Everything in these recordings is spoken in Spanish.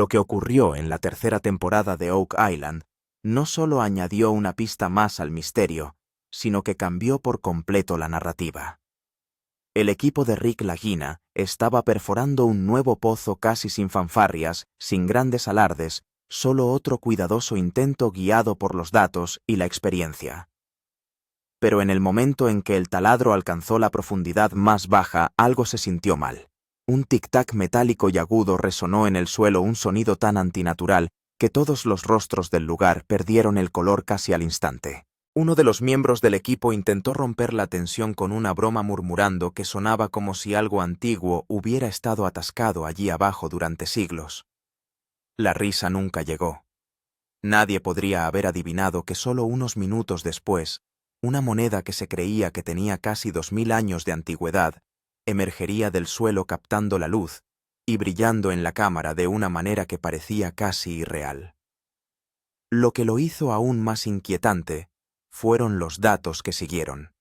Lo que ocurrió en la tercera temporada de Oak Island no solo añadió una pista más al misterio, sino que cambió por completo la narrativa. El equipo de Rick Lagina estaba perforando un nuevo pozo casi sin fanfarrias, sin grandes alardes, solo otro cuidadoso intento guiado por los datos y la experiencia. Pero en el momento en que el taladro alcanzó la profundidad más baja, algo se sintió mal. Un tic-tac metálico y agudo resonó en el suelo, un sonido tan antinatural que todos los rostros del lugar perdieron el color casi al instante. Uno de los miembros del equipo intentó romper la tensión con una broma murmurando que sonaba como si algo antiguo hubiera estado atascado allí abajo durante siglos. La risa nunca llegó. Nadie podría haber adivinado que solo unos minutos después, una moneda que se creía que tenía casi 2000 años de antigüedad emergería del suelo captando la luz y brillando en la cámara de una manera que parecía casi irreal. Lo que lo hizo aún más inquietante fueron los datos que siguieron.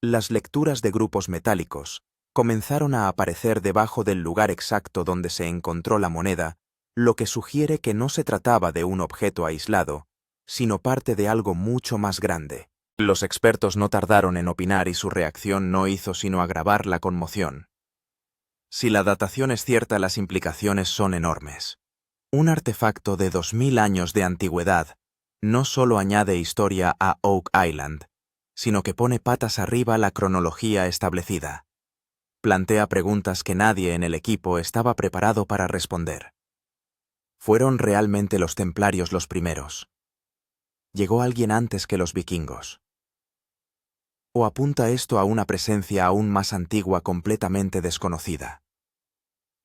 Las lecturas de grupos metálicos comenzaron a aparecer debajo del lugar exacto donde se encontró la moneda, lo que sugiere que no se trataba de un objeto aislado, sino parte de algo mucho más grande. Los expertos no tardaron en opinar y su reacción no hizo sino agravar la conmoción. Si la datación es cierta, las implicaciones son enormes. Un artefacto de 2000 años de antigüedad no solo añade historia a Oak Island, sino que pone patas arriba la cronología establecida. Plantea preguntas que nadie en el equipo estaba preparado para responder. ¿Fueron realmente los templarios los primeros? ¿Llegó alguien antes que los vikingos? ¿O apunta esto a una presencia aún más antigua completamente desconocida?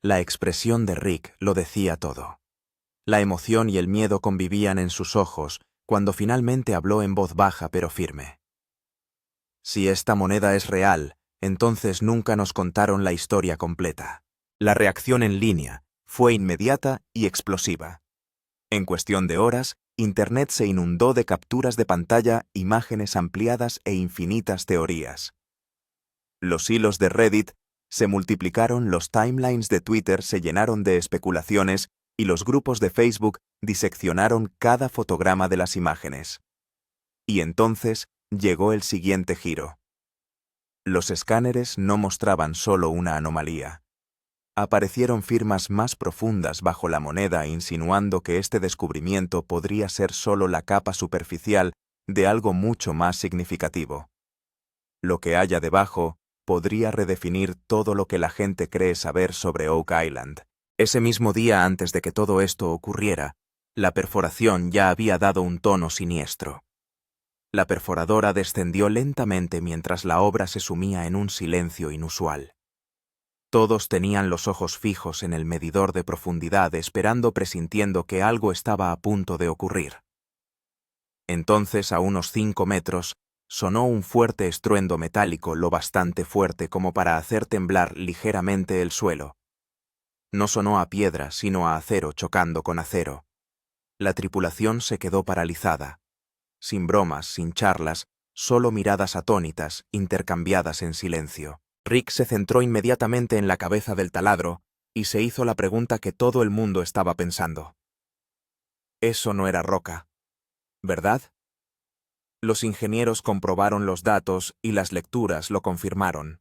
La expresión de Rick lo decía todo. La emoción y el miedo convivían en sus ojos cuando finalmente habló en voz baja pero firme. Si esta moneda es real, entonces nunca nos contaron la historia completa. La reacción en línea fue inmediata y explosiva. En cuestión de horas, Internet se inundó de capturas de pantalla, imágenes ampliadas e infinitas teorías. Los hilos de Reddit se multiplicaron, los timelines de Twitter se llenaron de especulaciones y los grupos de Facebook diseccionaron cada fotograma de las imágenes. Y entonces llegó el siguiente giro. Los escáneres no mostraban solo una anomalía. Aparecieron firmas más profundas bajo la moneda insinuando que este descubrimiento podría ser solo la capa superficial de algo mucho más significativo. Lo que haya debajo podría redefinir todo lo que la gente cree saber sobre Oak Island. Ese mismo día antes de que todo esto ocurriera, la perforación ya había dado un tono siniestro. La perforadora descendió lentamente mientras la obra se sumía en un silencio inusual. Todos tenían los ojos fijos en el medidor de profundidad esperando, presintiendo que algo estaba a punto de ocurrir. Entonces, a unos 5 metros, sonó un fuerte estruendo metálico, lo bastante fuerte como para hacer temblar ligeramente el suelo. No sonó a piedra, sino a acero chocando con acero. La tripulación se quedó paralizada. Sin bromas, sin charlas, solo miradas atónitas, intercambiadas en silencio. Rick se centró inmediatamente en la cabeza del taladro y se hizo la pregunta que todo el mundo estaba pensando. Eso no era roca, ¿verdad? Los ingenieros comprobaron los datos y las lecturas lo confirmaron.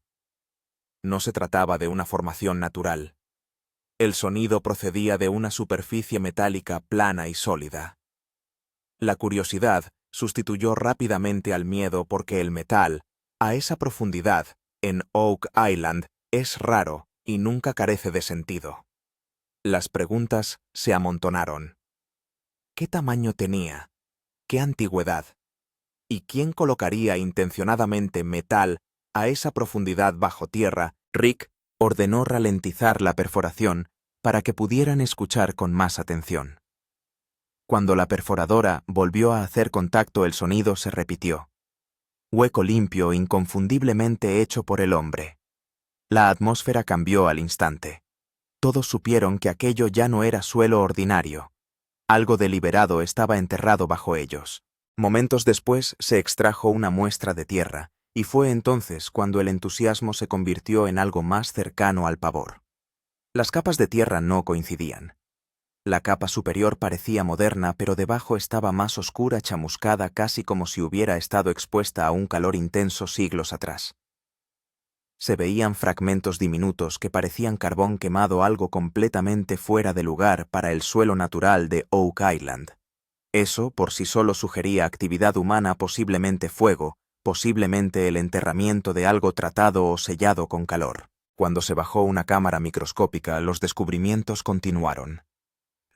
No se trataba de una formación natural. El sonido procedía de una superficie metálica plana y sólida. La curiosidad sustituyó rápidamente al miedo porque el metal, a esa profundidad, en Oak Island, es raro y nunca carece de sentido. Las preguntas se amontonaron. ¿Qué tamaño tenía? ¿Qué antigüedad? ¿Y quién colocaría intencionadamente metal a esa profundidad bajo tierra? Rick ordenó ralentizar la perforación para que pudieran escuchar con más atención. Cuando la perforadora volvió a hacer contacto, el sonido se repitió. Hueco limpio, inconfundiblemente hecho por el hombre. La atmósfera cambió al instante. Todos supieron que aquello ya no era suelo ordinario. Algo deliberado estaba enterrado bajo ellos. Momentos después se extrajo una muestra de tierra, y fue entonces cuando el entusiasmo se convirtió en algo más cercano al pavor. Las capas de tierra no coincidían. La capa superior parecía moderna, pero debajo estaba más oscura, chamuscada, casi como si hubiera estado expuesta a un calor intenso siglos atrás. Se veían fragmentos diminutos que parecían carbón quemado, algo completamente fuera de lugar para el suelo natural de Oak Island. Eso por sí solo sugería actividad humana, posiblemente fuego, posiblemente el enterramiento de algo tratado o sellado con calor. Cuando se bajó una cámara microscópica, los descubrimientos continuaron.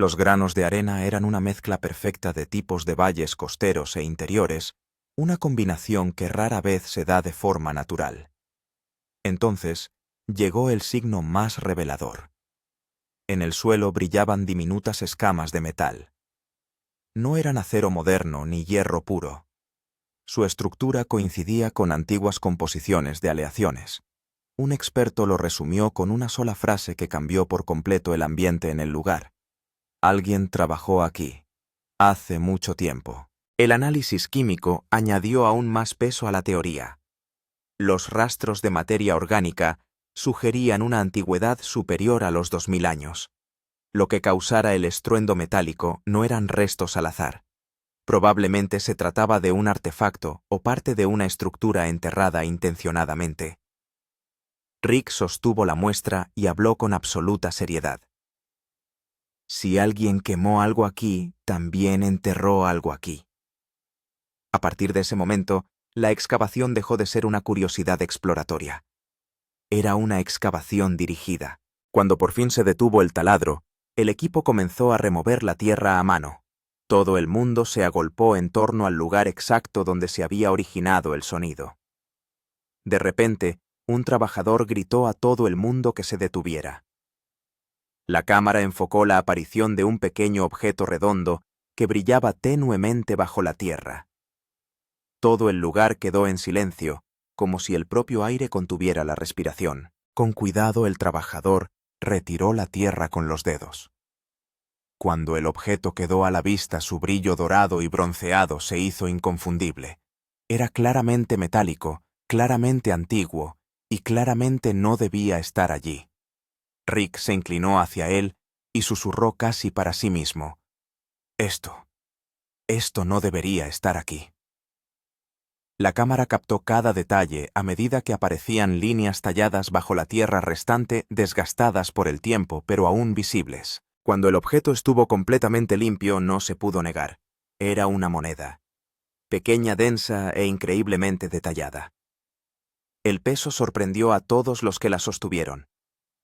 Los granos de arena eran una mezcla perfecta de tipos de valles costeros e interiores, una combinación que rara vez se da de forma natural. Entonces, llegó el signo más revelador. En el suelo brillaban diminutas escamas de metal. No eran acero moderno ni hierro puro. Su estructura coincidía con antiguas composiciones de aleaciones. Un experto lo resumió con una sola frase que cambió por completo el ambiente en el lugar. Alguien trabajó aquí. Hace mucho tiempo. El análisis químico añadió aún más peso a la teoría. Los rastros de materia orgánica sugerían una antigüedad superior a los 2000 años. Lo que causara el estruendo metálico no eran restos al azar. Probablemente se trataba de un artefacto o parte de una estructura enterrada intencionadamente. Rick sostuvo la muestra y habló con absoluta seriedad. Si alguien quemó algo aquí, también enterró algo aquí. A partir de ese momento, la excavación dejó de ser una curiosidad exploratoria. Era una excavación dirigida. Cuando por fin se detuvo el taladro, el equipo comenzó a remover la tierra a mano. Todo el mundo se agolpó en torno al lugar exacto donde se había originado el sonido. De repente, un trabajador gritó a todo el mundo que se detuviera. La cámara enfocó la aparición de un pequeño objeto redondo que brillaba tenuemente bajo la tierra. Todo el lugar quedó en silencio, como si el propio aire contuviera la respiración. Con cuidado el trabajador retiró la tierra con los dedos. Cuando el objeto quedó a la vista, su brillo dorado y bronceado se hizo inconfundible. Era claramente metálico, claramente antiguo, y claramente no debía estar allí. Rick se inclinó hacia él y susurró casi para sí mismo. Esto no debería estar aquí. La cámara captó cada detalle a medida que aparecían líneas talladas bajo la tierra restante, desgastadas por el tiempo, pero aún visibles. Cuando el objeto estuvo completamente limpio, no se pudo negar. Era una moneda. Pequeña, densa e increíblemente detallada. El peso sorprendió a todos los que la sostuvieron.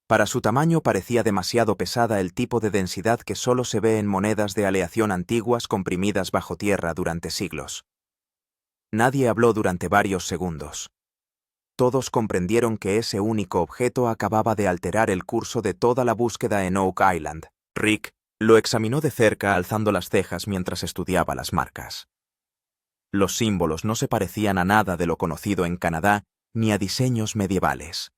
Para su tamaño parecía demasiado pesada, el tipo de densidad que solo se ve en monedas de aleación antiguas comprimidas bajo tierra durante siglos. Nadie habló durante varios segundos. Todos comprendieron que ese único objeto acababa de alterar el curso de toda la búsqueda en Oak Island. Rick lo examinó de cerca, alzando las cejas mientras estudiaba las marcas. Los símbolos no se parecían a nada de lo conocido en Canadá ni a diseños medievales.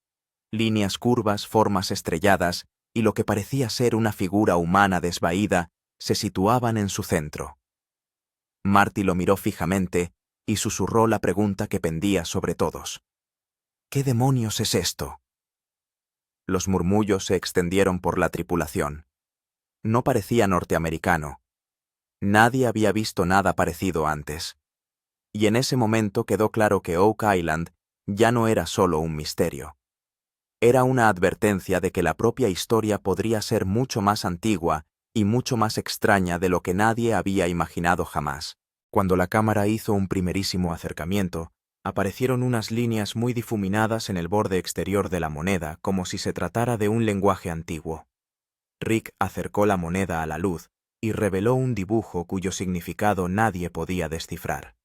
Líneas curvas, formas estrelladas y lo que parecía ser una figura humana desvaída se situaban en su centro. Marty lo miró fijamente y susurró la pregunta que pendía sobre todos. ¿Qué demonios es esto? Los murmullos se extendieron por la tripulación. No parecía norteamericano. Nadie había visto nada parecido antes. Y en ese momento quedó claro que Oak Island ya no era solo un misterio. Era una advertencia de que la propia historia podría ser mucho más antigua y mucho más extraña de lo que nadie había imaginado jamás. Cuando la cámara hizo un primerísimo acercamiento, aparecieron unas líneas muy difuminadas en el borde exterior de la moneda, como si se tratara de un lenguaje antiguo. Rick acercó la moneda a la luz y reveló un dibujo cuyo significado nadie podía descifrar.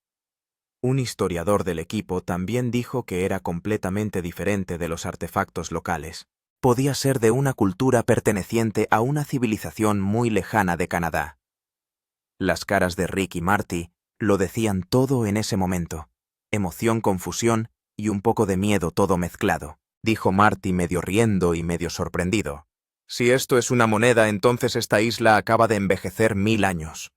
Un historiador del equipo también dijo que era completamente diferente de los artefactos locales. Podía ser de una cultura perteneciente a una civilización muy lejana de Canadá. Las caras de Rick y Marty lo decían todo en ese momento. Emoción, confusión y un poco de miedo, todo mezclado. Dijo Marty medio riendo y medio sorprendido. Si esto es una moneda, entonces esta isla acaba de envejecer 1000 años.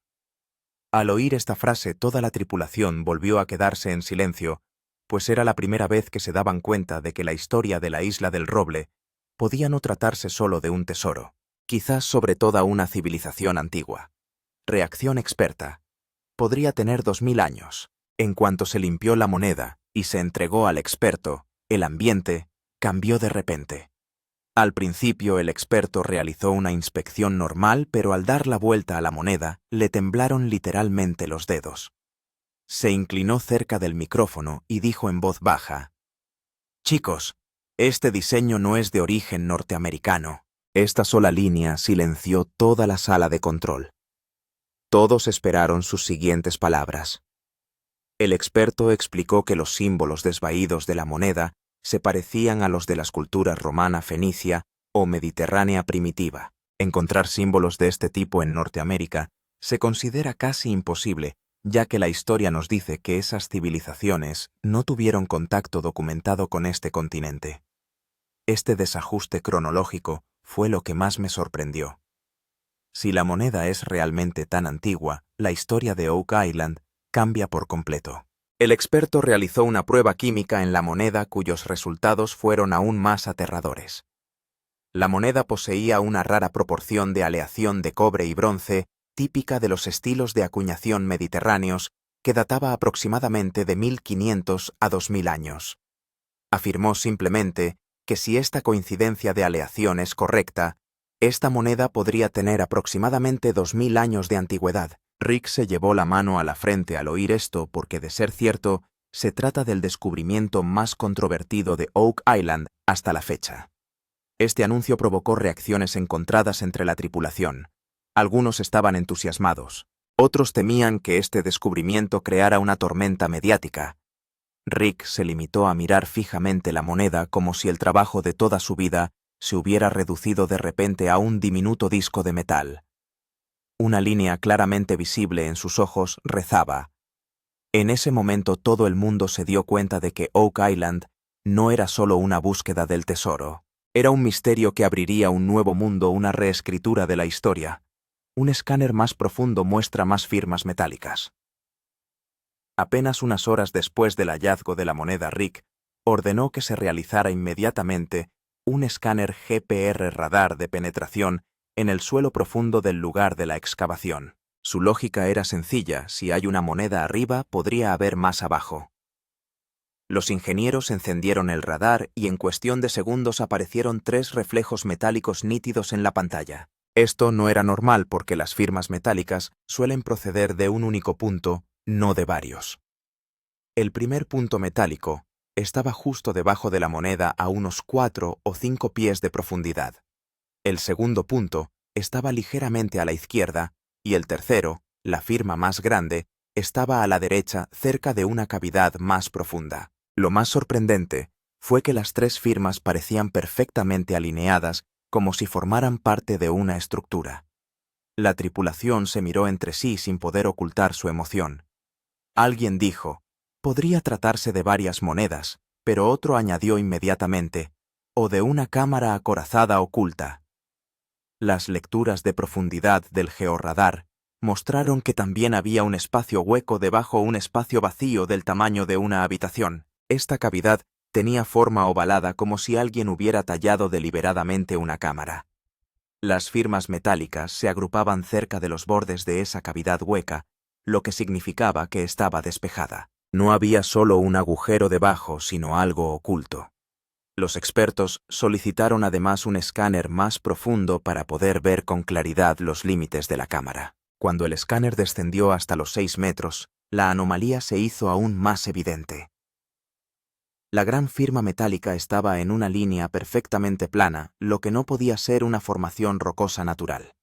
Al oír esta frase, toda la tripulación volvió a quedarse en silencio, pues era la primera vez que se daban cuenta de que la historia de la Isla del Roble podía no tratarse solo de un tesoro. quizás sobre toda una civilización antigua. Reacción experta. Podría tener 2000 años. En cuanto se limpió la moneda y se entregó al experto, el ambiente cambió de repente. Al principio el experto realizó una inspección normal, pero al dar la vuelta a la moneda, le temblaron literalmente los dedos. Se inclinó cerca del micrófono y dijo en voz baja: «Chicos, este diseño no es de origen norteamericano». Esta sola línea silenció toda la sala de control. Todos esperaron sus siguientes palabras. El experto explicó que los símbolos desvaídos de la moneda se parecían a los de las culturas romana, fenicia o mediterránea primitiva. Encontrar símbolos de este tipo en Norteamérica se considera casi imposible, ya que la historia nos dice que esas civilizaciones no tuvieron contacto documentado con este continente. Este desajuste cronológico fue lo que más me sorprendió. Si la moneda es realmente tan antigua, la historia de Oak Island cambia por completo. El experto realizó una prueba química en la moneda cuyos resultados fueron aún más aterradores. La moneda poseía una rara proporción de aleación de cobre y bronce típica de los estilos de acuñación mediterráneos que databa aproximadamente de 1500 a 2000 años. Afirmó simplemente que si esta coincidencia de aleación es correcta, esta moneda podría tener aproximadamente 2000 años de antigüedad. Rick se llevó la mano a la frente al oír esto porque, de ser cierto, se trata del descubrimiento más controvertido de Oak Island hasta la fecha. Este anuncio provocó reacciones encontradas entre la tripulación. Algunos estaban entusiasmados, otros temían que este descubrimiento creara una tormenta mediática. Rick se limitó a mirar fijamente la moneda como si el trabajo de toda su vida se hubiera reducido de repente a un diminuto disco de metal. Una línea claramente visible en sus ojos rezaba. En ese momento todo el mundo se dio cuenta de que Oak Island no era solo una búsqueda del tesoro. Era un misterio que abriría un nuevo mundo, una reescritura de la historia. Un escáner más profundo muestra más firmas metálicas. Apenas unas horas después del hallazgo de la moneda, Rick ordenó que se realizara inmediatamente un escáner GPR radar de penetración en el suelo profundo del lugar de la excavación. Su lógica era sencilla: si hay una moneda arriba, podría haber más abajo. Los ingenieros encendieron el radar y en cuestión de segundos aparecieron 3 reflejos metálicos nítidos en la pantalla. Esto no era normal porque las firmas metálicas suelen proceder de un único punto, no de varios. El primer punto metálico estaba justo debajo de la moneda a unos 4 o 5 pies de profundidad. El segundo punto estaba ligeramente a la izquierda y el tercero, la firma más grande, estaba a la derecha cerca de una cavidad más profunda. Lo más sorprendente fue que las 3 firmas parecían perfectamente alineadas, como si formaran parte de una estructura. La tripulación se miró entre sí sin poder ocultar su emoción. Alguien dijo: «Podría tratarse de varias monedas», pero otro añadió inmediatamente: «o de una cámara acorazada oculta». Las lecturas de profundidad del georradar mostraron que también había un espacio hueco debajo, un espacio vacío del tamaño de una habitación. Esta cavidad tenía forma ovalada, como si alguien hubiera tallado deliberadamente una cámara. Las firmas metálicas se agrupaban cerca de los bordes de esa cavidad hueca, lo que significaba que estaba despejada. No había solo un agujero debajo, sino algo oculto. Los expertos solicitaron además un escáner más profundo para poder ver con claridad los límites de la cámara. Cuando el escáner descendió hasta los 6 metros, la anomalía se hizo aún más evidente. La gran firma metálica estaba en una línea perfectamente plana, lo que no podía ser una formación rocosa natural.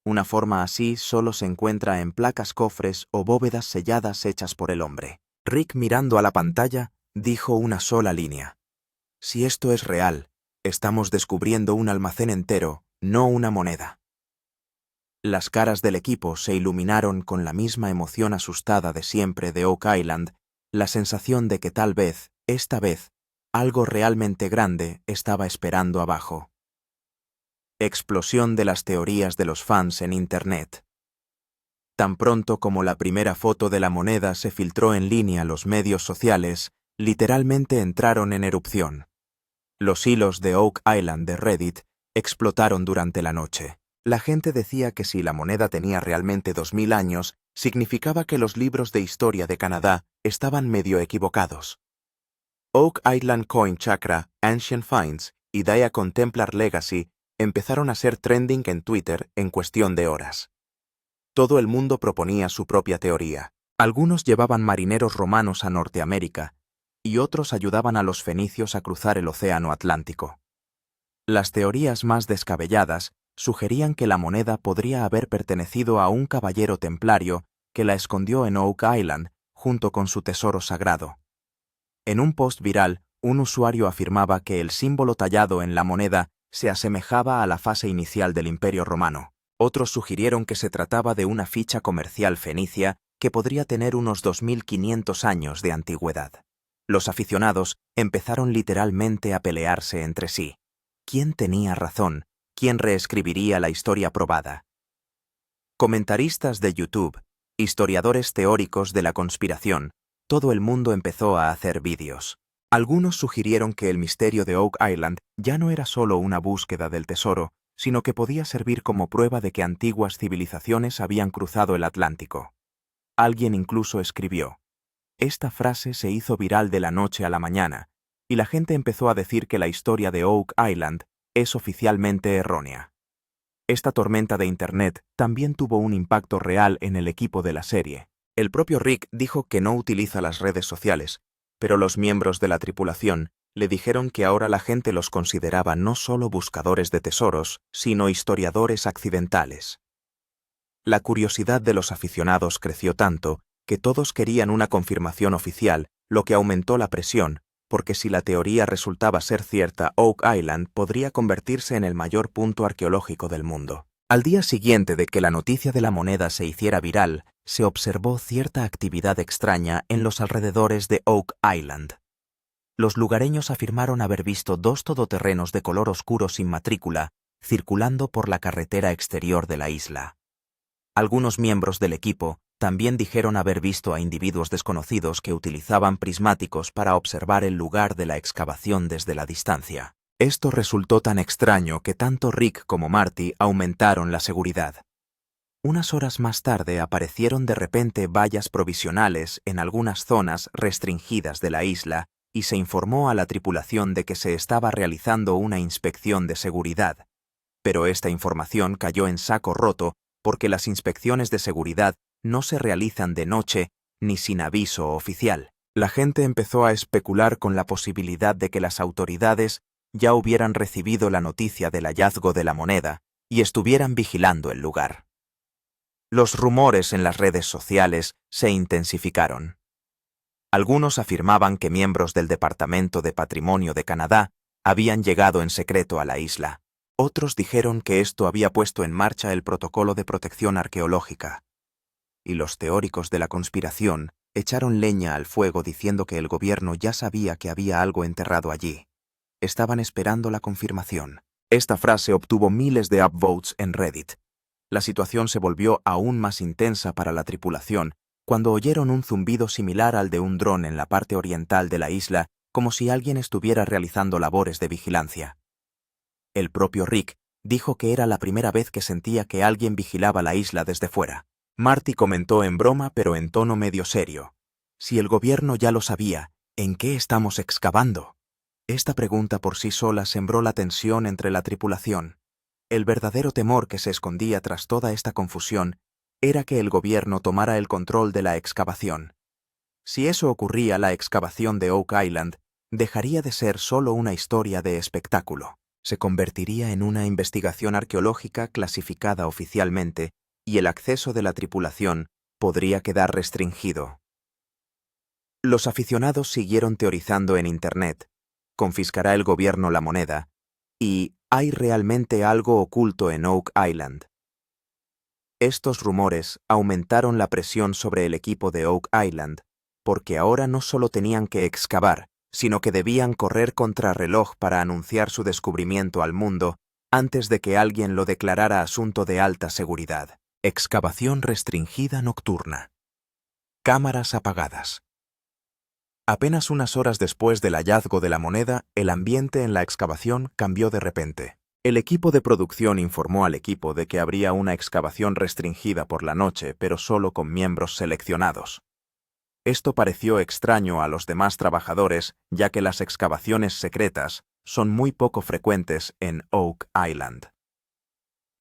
Una forma así solo se encuentra en placas cofres o bóvedas selladas hechas por el hombre. Rick, mirando a la pantalla, dijo una sola línea: «Si esto es real, estamos descubriendo un almacén entero, no una moneda». Las caras del equipo se iluminaron con la misma emoción asustada de siempre de Oak Island, la sensación de que tal vez, esta vez, algo realmente grande estaba esperando abajo. Explosión de las teorías de los fans en Internet. Tan pronto como la primera foto de la moneda se filtró en línea, los medios sociales literalmente entraron en erupción. Los hilos de Oak Island de Reddit explotaron durante la noche. La gente decía que si la moneda tenía realmente 2000 años, significaba que los libros de historia de Canadá estaban medio equivocados. Oak Island Coin Chakra, Ancient Finds y Daya Contemplar Legacy empezaron a ser trending en Twitter en cuestión de horas. Todo el mundo proponía su propia teoría. Algunos llevaban marineros romanos a Norteamérica y otros ayudaban a los fenicios a cruzar el océano Atlántico. Las teorías más descabelladas sugerían que la moneda podría haber pertenecido a un caballero templario que la escondió en Oak Island junto con su tesoro sagrado. En un post viral, un usuario afirmaba que el símbolo tallado en la moneda se asemejaba a la fase inicial del Imperio Romano. Otros sugirieron que se trataba de una ficha comercial fenicia que podría tener unos 2500 años de antigüedad. Los aficionados empezaron literalmente a pelearse entre sí. ¿Quién tenía razón? ¿Quién reescribiría la historia probada? Comentaristas de YouTube, historiadores teóricos de la conspiración, todo el mundo empezó a hacer vídeos. Algunos sugirieron que el misterio de Oak Island ya no era solo una búsqueda del tesoro, sino que podía servir como prueba de que antiguas civilizaciones habían cruzado el Atlántico. Alguien incluso escribió: esta frase se hizo viral de la noche a la mañana, y la gente empezó a decir que la historia de Oak Island es oficialmente errónea. Esta tormenta de Internet también tuvo un impacto real en el equipo de la serie. El propio Rick dijo que no utiliza las redes sociales, pero los miembros de la tripulación le dijeron que ahora la gente los consideraba no solo buscadores de tesoros, sino historiadores accidentales. La curiosidad de los aficionados creció tanto que todos querían una confirmación oficial, lo que aumentó la presión, porque si la teoría resultaba ser cierta, Oak Island podría convertirse en el mayor punto arqueológico del mundo. Al día siguiente de que la noticia de la moneda se hiciera viral, se observó cierta actividad extraña en los alrededores de Oak Island. Los lugareños afirmaron haber visto dos todoterrenos de color oscuro sin matrícula circulando por la carretera exterior de la isla. Algunos miembros del equipo también dijeron haber visto a individuos desconocidos que utilizaban prismáticos para observar el lugar de la excavación desde la distancia. Esto resultó tan extraño que tanto Rick como Marty aumentaron la seguridad. Unas horas más tarde aparecieron de repente vallas provisionales en algunas zonas restringidas de la isla y se informó a la tripulación de que se estaba realizando una inspección de seguridad. Pero esta información cayó en saco roto porque las inspecciones de seguridad no se realizan de noche ni sin aviso oficial. La gente empezó a especular con la posibilidad de que las autoridades ya hubieran recibido la noticia del hallazgo de la moneda y estuvieran vigilando el lugar. Los rumores en las redes sociales se intensificaron. Algunos afirmaban que miembros del Departamento de Patrimonio de Canadá habían llegado en secreto a la isla. Otros dijeron que esto había puesto en marcha el protocolo de protección arqueológica. Y los teóricos de la conspiración echaron leña al fuego diciendo que el gobierno ya sabía que había algo enterrado allí. Estaban esperando la confirmación. Esta frase obtuvo miles de upvotes en Reddit. La situación se volvió aún más intensa para la tripulación cuando oyeron un zumbido similar al de un dron en la parte oriental de la isla, como si alguien estuviera realizando labores de vigilancia. El propio Rick dijo que era la primera vez que sentía que alguien vigilaba la isla desde fuera. Marty comentó en broma pero en tono medio serio: si el gobierno ya lo sabía, ¿en qué estamos excavando? Esta pregunta por sí sola sembró la tensión entre la tripulación. El verdadero temor que se escondía tras toda esta confusión era que el gobierno tomara el control de la excavación. Si eso ocurría, la excavación de Oak Island dejaría de ser solo una historia de espectáculo. Se convertiría en una investigación arqueológica clasificada oficialmente y el acceso de la tripulación podría quedar restringido. Los aficionados siguieron teorizando en Internet: ¿confiscará el gobierno la moneda? ¿Y hay realmente algo oculto en Oak Island? Estos rumores aumentaron la presión sobre el equipo de Oak Island, porque ahora no solo tenían que excavar, sino que debían correr contrarreloj para anunciar su descubrimiento al mundo antes de que alguien lo declarara asunto de alta seguridad. Excavación restringida nocturna. Cámaras apagadas. Apenas unas horas después del hallazgo de la moneda, el ambiente en la excavación cambió de repente. El equipo de producción informó al equipo de que habría una excavación restringida por la noche, pero solo con miembros seleccionados. Esto pareció extraño a los demás trabajadores, ya que las excavaciones secretas son muy poco frecuentes en Oak Island.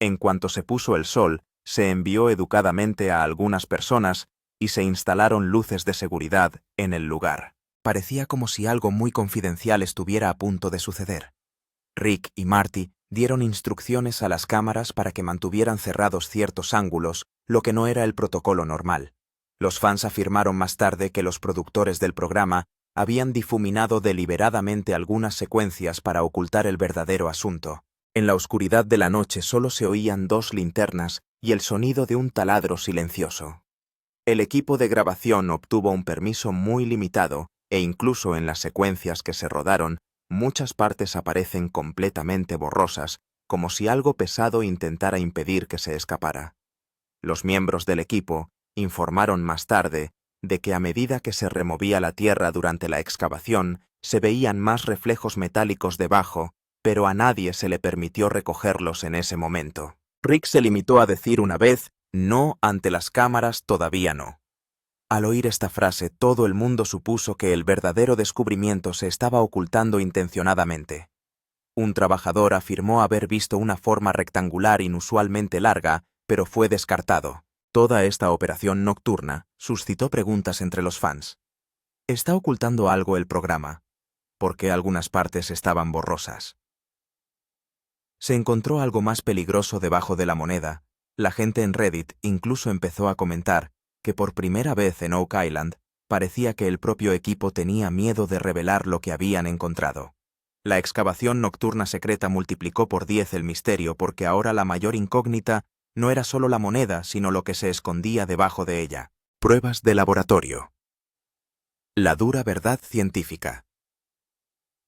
En cuanto se puso el sol, se envió educadamente a algunas personas y se instalaron luces de seguridad en el lugar. Parecía como si algo muy confidencial estuviera a punto de suceder. Rick y Marty dieron instrucciones a las cámaras para que mantuvieran cerrados ciertos ángulos, lo que no era el protocolo normal. Los fans afirmaron más tarde que los productores del programa habían difuminado deliberadamente algunas secuencias para ocultar el verdadero asunto. En la oscuridad de la noche solo se oían 2 linternas y el sonido de un taladro silencioso. El equipo de grabación obtuvo un permiso muy limitado e incluso en las secuencias que se rodaron, muchas partes aparecen completamente borrosas, como si algo pesado intentara impedir que se escapara. Los miembros del equipo informaron más tarde de que a medida que se removía la tierra durante la excavación, se veían más reflejos metálicos debajo, pero a nadie se le permitió recogerlos en ese momento. Rick se limitó a decir una vez, no ante las cámaras, todavía no. Al oír esta frase, todo el mundo supuso que el verdadero descubrimiento se estaba ocultando intencionadamente. Un trabajador afirmó haber visto una forma rectangular inusualmente larga, pero fue descartado. Toda esta operación nocturna suscitó preguntas entre los fans. ¿Está ocultando algo el programa? ¿Por qué algunas partes estaban borrosas? Se encontró algo más peligroso debajo de la moneda. La gente en Reddit incluso empezó a comentar que por primera vez en Oak Island parecía que el propio equipo tenía miedo de revelar lo que habían encontrado. La excavación nocturna secreta multiplicó por 10 el misterio porque ahora la mayor incógnita no era solo la moneda, sino lo que se escondía debajo de ella. Pruebas de laboratorio. La dura verdad científica.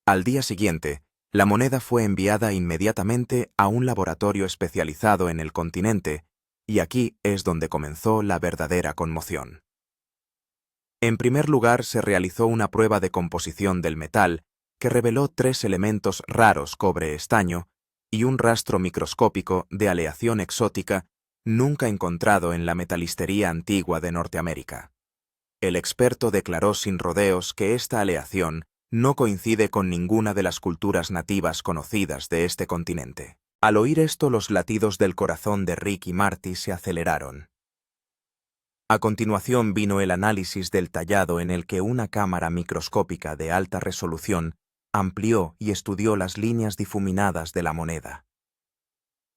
Al día siguiente, la moneda fue enviada inmediatamente a un laboratorio especializado en el continente, y aquí es donde comenzó la verdadera conmoción. En primer lugar, se realizó una prueba de composición del metal que reveló 3 elementos raros cobre-estaño y un rastro microscópico de aleación exótica nunca encontrado en la metalistería antigua de Norteamérica. El experto declaró sin rodeos que esta aleación no coincide con ninguna de las culturas nativas conocidas de este continente. Al oír esto, los latidos del corazón de Rick y Marty se aceleraron. A continuación vino el análisis del tallado en el que una cámara microscópica de alta resolución amplió y estudió las líneas difuminadas de la moneda.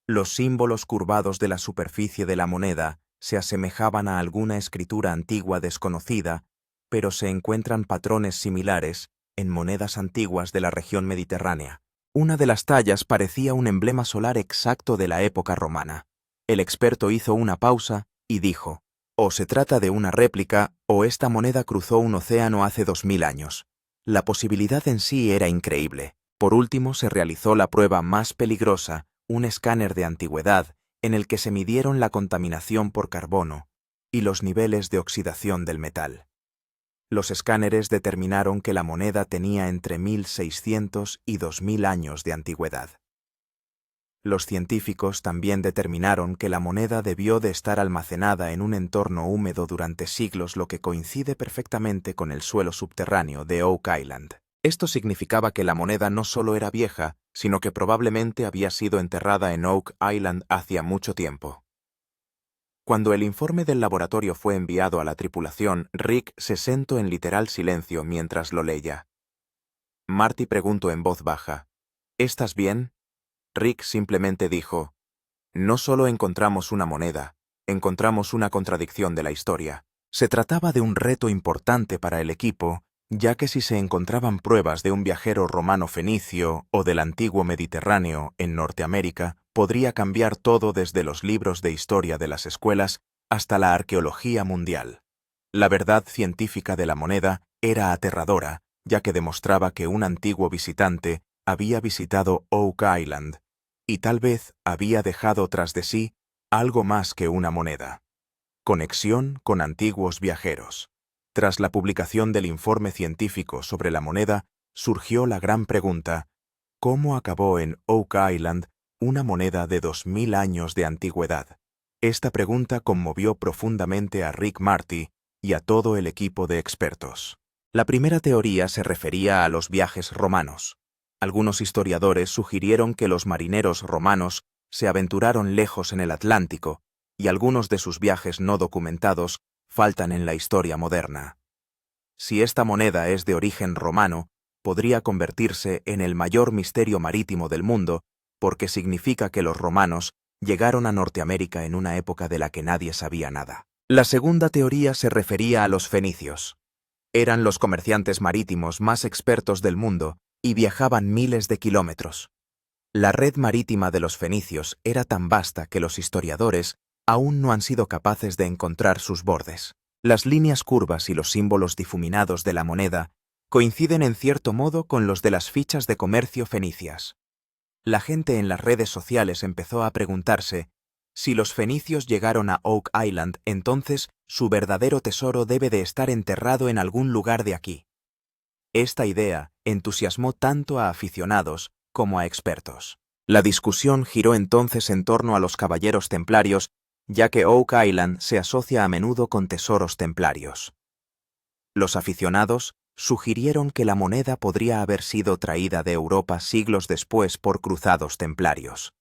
Los símbolos curvados de la superficie de la moneda se asemejaban a alguna escritura antigua desconocida, pero se encuentran patrones similares en monedas antiguas de la región mediterránea. Una de las tallas parecía un emblema solar exacto de la época romana. El experto hizo una pausa y dijo, o se trata de una réplica, o esta moneda cruzó un océano hace 2000 años. La posibilidad en sí era increíble. Por último, se realizó la prueba más peligrosa, un escáner de antigüedad, en el que se midieron la contaminación por carbono y los niveles de oxidación del metal. Los escáneres determinaron que la moneda tenía entre 1600 y 2000 años de antigüedad. Los científicos también determinaron que la moneda debió de estar almacenada en un entorno húmedo durante siglos, lo que coincide perfectamente con el suelo subterráneo de Oak Island. Esto significaba que la moneda no solo era vieja, sino que probablemente había sido enterrada en Oak Island hacía mucho tiempo. Cuando el informe del laboratorio fue enviado a la tripulación, Rick se sentó en literal silencio mientras lo leía. Marty preguntó en voz baja, ¿estás bien? Rick simplemente dijo, no solo encontramos una moneda, encontramos una contradicción de la historia. Se trataba de un reto importante para el equipo, ya que si se encontraban pruebas de un viajero romano fenicio o del antiguo Mediterráneo en Norteamérica, podría cambiar todo desde los libros de historia de las escuelas hasta la arqueología mundial. La verdad científica de la moneda era aterradora, ya que demostraba que un antiguo visitante había visitado Oak Island y tal vez había dejado tras de sí algo más que una moneda. Conexión con antiguos viajeros. Tras la publicación del informe científico sobre la moneda, surgió la gran pregunta, ¿cómo acabó en Oak Island una moneda de 2000 años de antigüedad. Esta pregunta conmovió profundamente a Rick Marty y a todo el equipo de expertos. La primera teoría se refería a los viajes romanos. Algunos historiadores sugirieron que los marineros romanos se aventuraron lejos en el Atlántico, y algunos de sus viajes no documentados faltan en la historia moderna. Si esta moneda es de origen romano, podría convertirse en el mayor misterio marítimo del mundo, porque significa que los romanos llegaron a Norteamérica en una época de la que nadie sabía nada. La segunda teoría se refería a los fenicios. Eran los comerciantes marítimos más expertos del mundo y viajaban miles de kilómetros. La red marítima de los fenicios era tan vasta que los historiadores aún no han sido capaces de encontrar sus bordes. Las líneas curvas y los símbolos difuminados de la moneda coinciden en cierto modo con los de las fichas de comercio fenicias. La gente en las redes sociales empezó a preguntarse: si los fenicios llegaron a Oak Island, entonces su verdadero tesoro debe de estar enterrado en algún lugar de aquí. Esta idea entusiasmó tanto a aficionados como a expertos. La discusión giró entonces en torno a los caballeros templarios, ya que Oak Island se asocia a menudo con tesoros templarios. Los aficionados sugirieron que la moneda podría haber sido traída de Europa siglos después por cruzados templarios.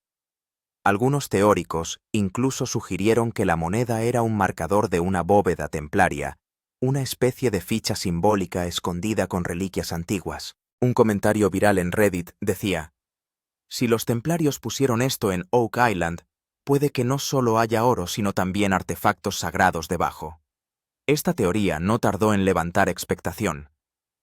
Algunos teóricos incluso sugirieron que la moneda era un marcador de una bóveda templaria, una especie de ficha simbólica escondida con reliquias antiguas. Un comentario viral en Reddit decía: si los templarios pusieron esto en Oak Island, puede que no solo haya oro sino también artefactos sagrados debajo. Esta teoría no tardó en levantar expectación.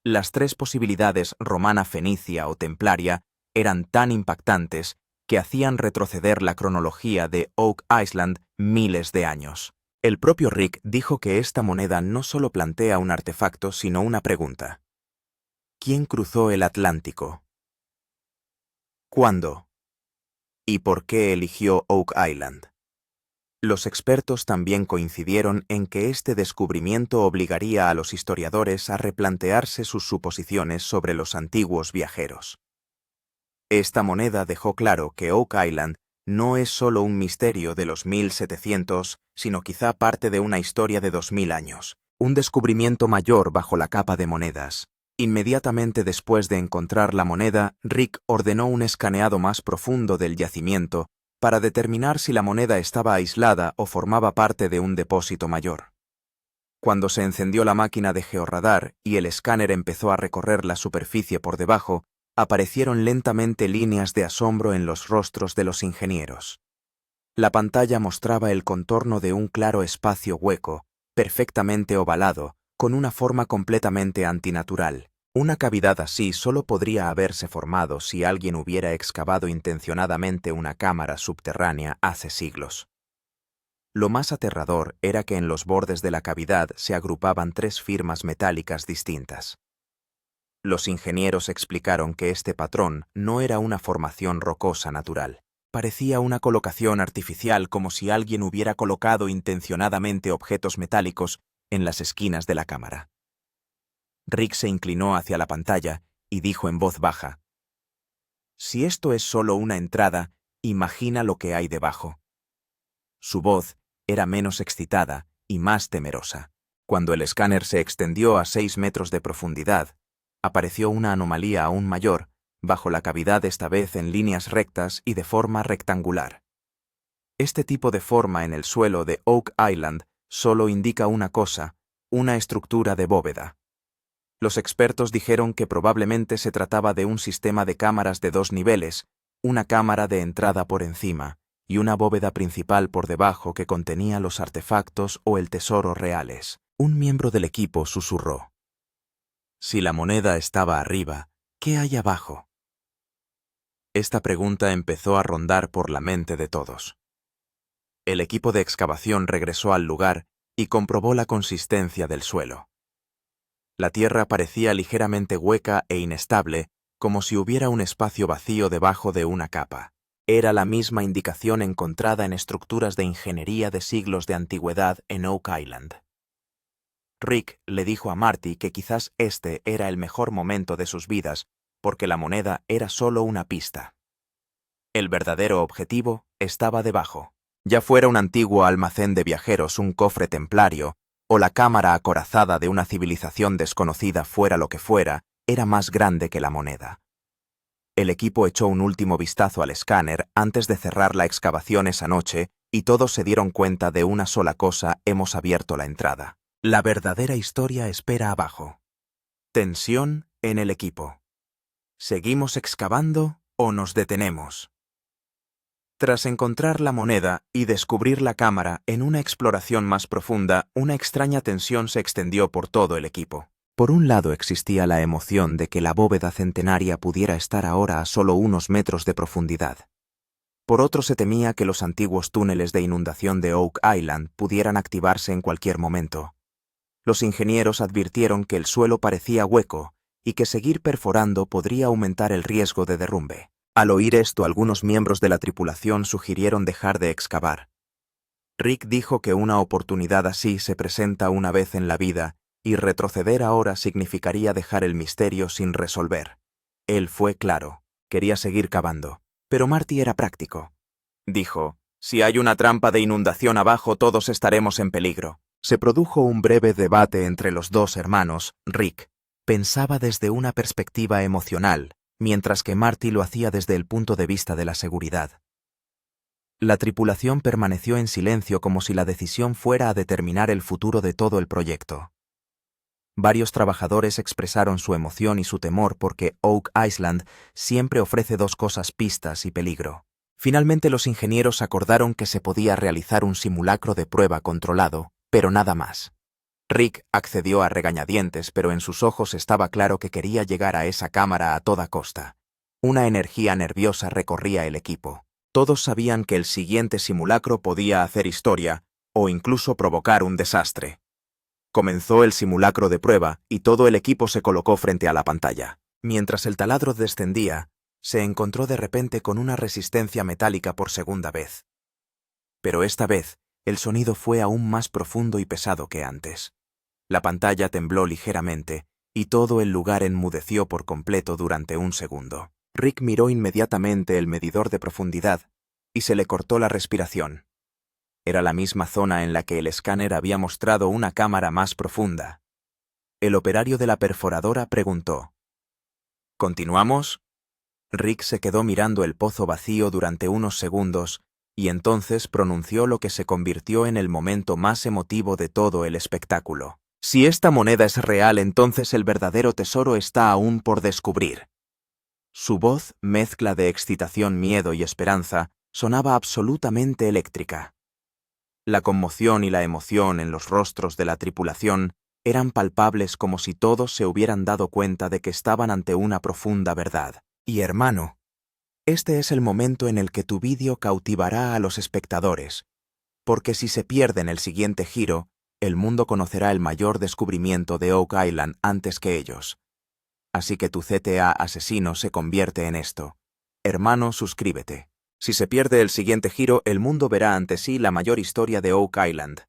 Las tres posibilidades romana, fenicia o templaria eran tan impactantes que hacían retroceder la cronología de Oak Island miles de años. El propio Rick dijo que esta moneda no solo plantea un artefacto, sino una pregunta. ¿Quién cruzó el Atlántico? ¿Cuándo? ¿Y por qué eligió Oak Island? Los expertos también coincidieron en que este descubrimiento obligaría a los historiadores a replantearse sus suposiciones sobre los antiguos viajeros. Esta moneda dejó claro que Oak Island no es solo un misterio de los 1700, sino quizá parte de una historia de 2000 años, un descubrimiento mayor bajo la capa de monedas. Inmediatamente después de encontrar la moneda, Rick ordenó un escaneado más profundo del yacimiento para determinar si la moneda estaba aislada o formaba parte de un depósito mayor. Cuando se encendió la máquina de georradar y el escáner empezó a recorrer la superficie por debajo, aparecieron lentamente líneas de asombro en los rostros de los ingenieros. La pantalla mostraba el contorno de un claro espacio hueco, perfectamente ovalado, con una forma completamente antinatural. Una cavidad así solo podría haberse formado si alguien hubiera excavado intencionadamente una cámara subterránea hace siglos. Lo más aterrador era que en los bordes de la cavidad se agrupaban tres firmas metálicas distintas. Los ingenieros explicaron que este patrón no era una formación rocosa natural. Parecía una colocación artificial, como si alguien hubiera colocado intencionadamente objetos metálicos en las esquinas de la cámara. Rick se inclinó hacia la pantalla y dijo en voz baja: si esto es solo una entrada, imagina lo que hay debajo. Su voz era menos excitada y más temerosa. Cuando el escáner se extendió a 6 metros de profundidad, apareció una anomalía aún mayor, bajo la cavidad, esta vez en líneas rectas y de forma rectangular. Este tipo de forma en el suelo de Oak Island solo indica una cosa: una estructura de bóveda. Los expertos dijeron que probablemente se trataba de un sistema de cámaras de 2 niveles, una cámara de entrada por encima y una bóveda principal por debajo que contenía los artefactos o el tesoro reales. Un miembro del equipo susurró: si la moneda estaba arriba, ¿qué hay abajo? Esta pregunta empezó a rondar por la mente de todos. El equipo de excavación regresó al lugar y comprobó la consistencia del suelo. La tierra parecía ligeramente hueca e inestable, como si hubiera un espacio vacío debajo de una capa. Era la misma indicación encontrada en estructuras de ingeniería de siglos de antigüedad en Oak Island. Rick le dijo a Marty que quizás este era el mejor momento de sus vidas, porque la moneda era solo una pista. El verdadero objetivo estaba debajo. Ya fuera un antiguo almacén de viajeros, un cofre templario, o la cámara acorazada de una civilización desconocida, fuera lo que fuera, era más grande que la moneda. El equipo echó un último vistazo al escáner antes de cerrar la excavación esa noche y todos se dieron cuenta de una sola cosa: hemos abierto la entrada. La verdadera historia espera abajo. Tensión en el equipo. ¿Seguimos excavando o nos detenemos? Tras encontrar la moneda y descubrir la cámara en una exploración más profunda, una extraña tensión se extendió por todo el equipo. Por un lado existía la emoción de que la bóveda centenaria pudiera estar ahora a solo unos metros de profundidad. Por otro se temía que los antiguos túneles de inundación de Oak Island pudieran activarse en cualquier momento. Los ingenieros advirtieron que el suelo parecía hueco y que seguir perforando podría aumentar el riesgo de derrumbe. Al oír esto, algunos miembros de la tripulación sugirieron dejar de excavar. Rick dijo que una oportunidad así se presenta una vez en la vida y retroceder ahora significaría dejar el misterio sin resolver. Él fue claro, quería seguir cavando, pero Marty era práctico. Dijo: si hay una trampa de inundación abajo, todos estaremos en peligro. Se produjo un breve debate entre los dos hermanos. Rick pensaba desde una perspectiva emocional, mientras que Marty lo hacía desde el punto de vista de la seguridad. La tripulación permaneció en silencio como si la decisión fuera a determinar el futuro de todo el proyecto. Varios trabajadores expresaron su emoción y su temor porque Oak Island siempre ofrece dos cosas: pistas y peligro. Finalmente los ingenieros acordaron que se podía realizar un simulacro de prueba controlado, pero nada más. Rick accedió a regañadientes, pero en sus ojos estaba claro que quería llegar a esa cámara a toda costa. Una energía nerviosa recorría el equipo. Todos sabían que el siguiente simulacro podía hacer historia o incluso provocar un desastre. Comenzó el simulacro de prueba y todo el equipo se colocó frente a la pantalla. Mientras el taladro descendía, se encontró de repente con una resistencia metálica por segunda vez. Pero esta vez, el sonido fue aún más profundo y pesado que antes. La pantalla tembló ligeramente y todo el lugar enmudeció por completo durante un segundo. Rick miró inmediatamente el medidor de profundidad y se le cortó la respiración. Era la misma zona en la que el escáner había mostrado una cámara más profunda. El operario de la perforadora preguntó: ¿continuamos? Rick se quedó mirando el pozo vacío durante unos segundos y entonces pronunció lo que se convirtió en el momento más emotivo de todo el espectáculo. Si esta moneda es real, entonces el verdadero tesoro está aún por descubrir. Su voz, mezcla de excitación, miedo y esperanza, sonaba absolutamente eléctrica. La conmoción y la emoción en los rostros de la tripulación eran palpables, como si todos se hubieran dado cuenta de que estaban ante una profunda verdad. Y hermano, este es el momento en el que tu vídeo cautivará a los espectadores, porque si se pierde en el siguiente giro, el mundo conocerá el mayor descubrimiento de Oak Island antes que ellos. Así que tu CTA asesino se convierte en esto. Hermano, suscríbete. Si se pierde el siguiente giro, el mundo verá ante sí la mayor historia de Oak Island.